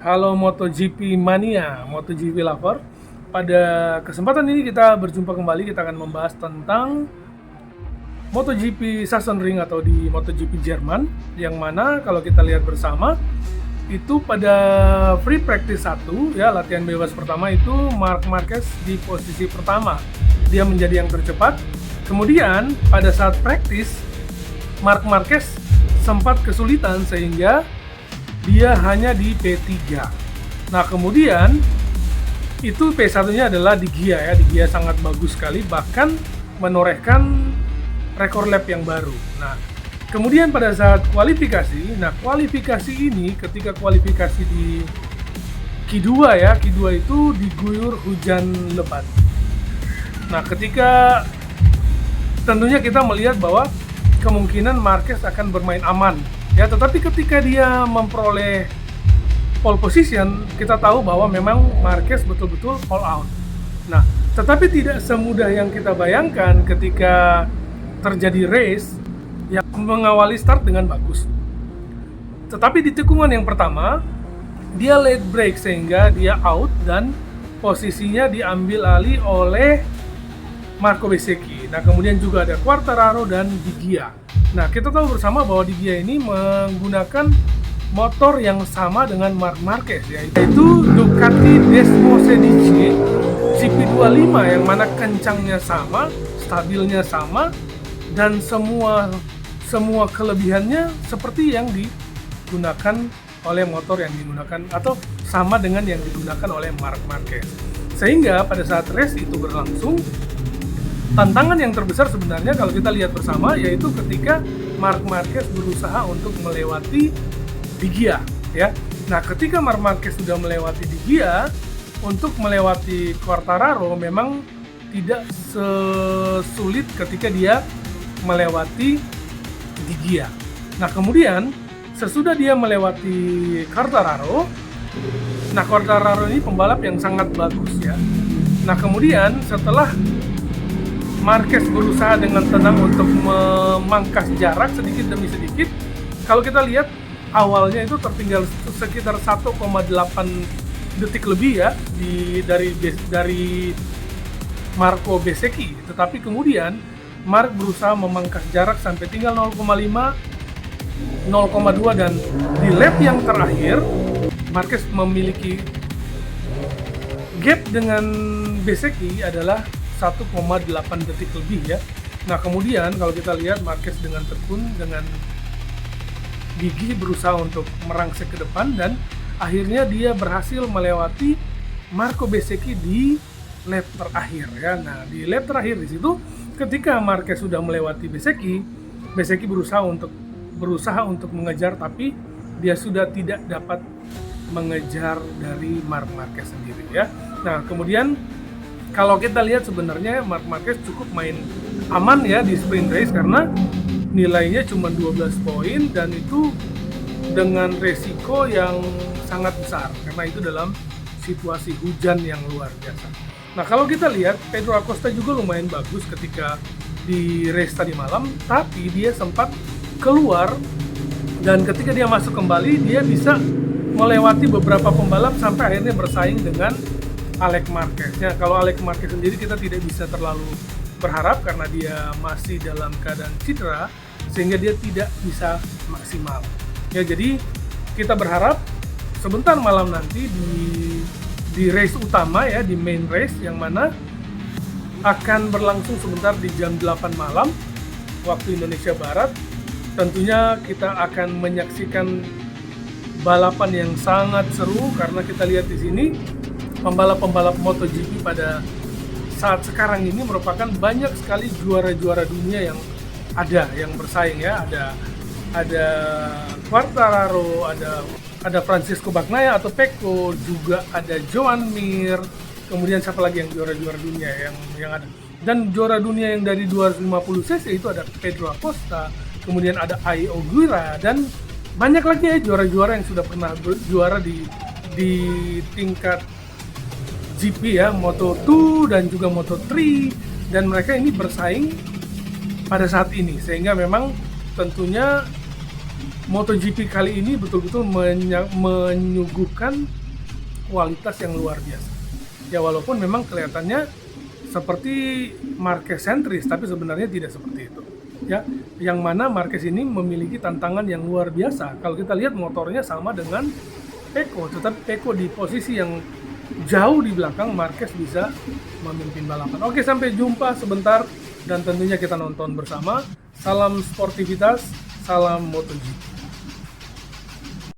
Halo MotoGP Mania, MotoGP Lover. Pada kesempatan ini kita berjumpa kembali, kita akan membahas tentang MotoGP Sachsenring atau di MotoGP Jerman, yang mana kalau kita lihat bersama itu pada free practice 1 ya, latihan bebas pertama itu Marc Marquez di posisi pertama. Dia menjadi yang tercepat. Kemudian pada saat practice Marc Marquez sempat kesulitan sehingga dia hanya di P3. Nah, kemudian itu P1-nya adalah di Gia ya. Di Gia sangat bagus sekali, bahkan menorehkan rekor lap yang baru. Nah, kemudian pada saat kualifikasi, kualifikasi ini ketika kualifikasi di Q2 ya, Q2 itu diguyur hujan lebat. Nah, ketika tentunya kita melihat bahwa kemungkinan Marquez akan bermain aman ya, tetapi ketika dia memperoleh pole position, kita tahu bahwa memang Marquez betul-betul all out. Nah, tetapi tidak semudah yang kita bayangkan ketika terjadi race yang mengawali start dengan bagus. Tetapi di tikungan yang pertama, dia late break sehingga dia out dan posisinya diambil alih oleh Marco Bezzecchi. Nah, kemudian juga ada Quartararo dan Di Gia. Nah, kita tahu bersama bahwa Di Gia ini menggunakan motor yang sama dengan Marc Marquez, yaitu Ducati Desmo 16 CP25, yang mana kencangnya sama, stabilnya sama, dan semua kelebihannya seperti yang digunakan oleh motor yang digunakan atau sama dengan yang digunakan oleh Marc Marquez. Sehingga pada saat race itu berlangsung, tantangan yang terbesar sebenarnya kalau kita lihat bersama yaitu ketika Marc Marquez berusaha untuk melewati Di Gia ya. Nah, ketika Marc Marquez sudah melewati Di Gia, untuk melewati Quartararo memang tidak sesulit ketika dia melewati Di Gia. Nah, kemudian sesudah dia melewati Quartararo, Quartararo ini pembalap yang sangat bagus ya. Nah, kemudian setelah Marquez berusaha dengan tenang untuk memangkas jarak sedikit demi sedikit. Kalau kita lihat awalnya itu tertinggal sekitar 1,8 detik lebih ya dari Marco Bezzecchi. Tetapi kemudian Marc berusaha memangkas jarak sampai tinggal 0,5, 0,2, dan di lap yang terakhir Marquez memiliki gap dengan Bezzecchi adalah 1,8 detik lebih ya. Nah, kemudian kalau kita lihat Marquez dengan tekun, dengan gigi berusaha untuk merangsek ke depan dan akhirnya dia berhasil melewati Marco Bezzecchi di lap terakhir ya. Nah, di lap terakhir di situ ketika Marquez sudah melewati Bezzecchi berusaha untuk mengejar, tapi dia sudah tidak dapat mengejar dari Marc Marquez sendiri ya. Nah, kemudian kalau kita lihat sebenarnya Marc Marquez cukup main aman ya di sprint race karena nilainya cuma 12 poin dan itu dengan resiko yang sangat besar karena itu dalam situasi hujan yang luar biasa. Nah, kalau kita lihat Pedro Acosta juga lumayan bagus ketika di race tadi malam, tapi dia sempat keluar dan ketika dia masuk kembali dia bisa melewati beberapa pembalap sampai akhirnya bersaing dengan Alex Marquez. Ya, kalau Alex Marquez sendiri kita tidak bisa terlalu berharap karena dia masih dalam keadaan cedera sehingga dia tidak bisa maksimal. Ya, jadi kita berharap sebentar malam nanti di race utama ya, di main race yang mana akan berlangsung sebentar di jam 8 malam waktu Indonesia Barat. Tentunya kita akan menyaksikan balapan yang sangat seru karena kita lihat di sini pembalap-pembalap MotoGP pada saat sekarang ini merupakan banyak sekali juara-juara dunia yang ada yang bersaing ya. Ada Quartararo, ada Francisco Bagnaia atau Pecco, juga ada Joan Mir, kemudian siapa lagi yang juara-juara dunia yang ada. Dan juara dunia yang dari 250 cc itu ada Pedro Acosta, kemudian ada Ai Ogura dan banyak lagi ya juara-juara yang sudah pernah juara di tingkat GP ya, Moto2 dan juga Moto3, dan mereka ini bersaing pada saat ini sehingga memang tentunya MotoGP kali ini betul-betul menyuguhkan kualitas yang luar biasa. Ya walaupun memang kelihatannya seperti Marquez sentris, tapi sebenarnya tidak seperti itu. Ya, yang mana Marquez ini memiliki tantangan yang luar biasa. Kalau kita lihat motornya sama dengan Pecco, tetapi Pecco di posisi yang jauh di belakang, Marquez bisa memimpin balapan. Oke, sampai jumpa sebentar dan tentunya kita nonton bersama. Salam sportivitas, salam MotoGP.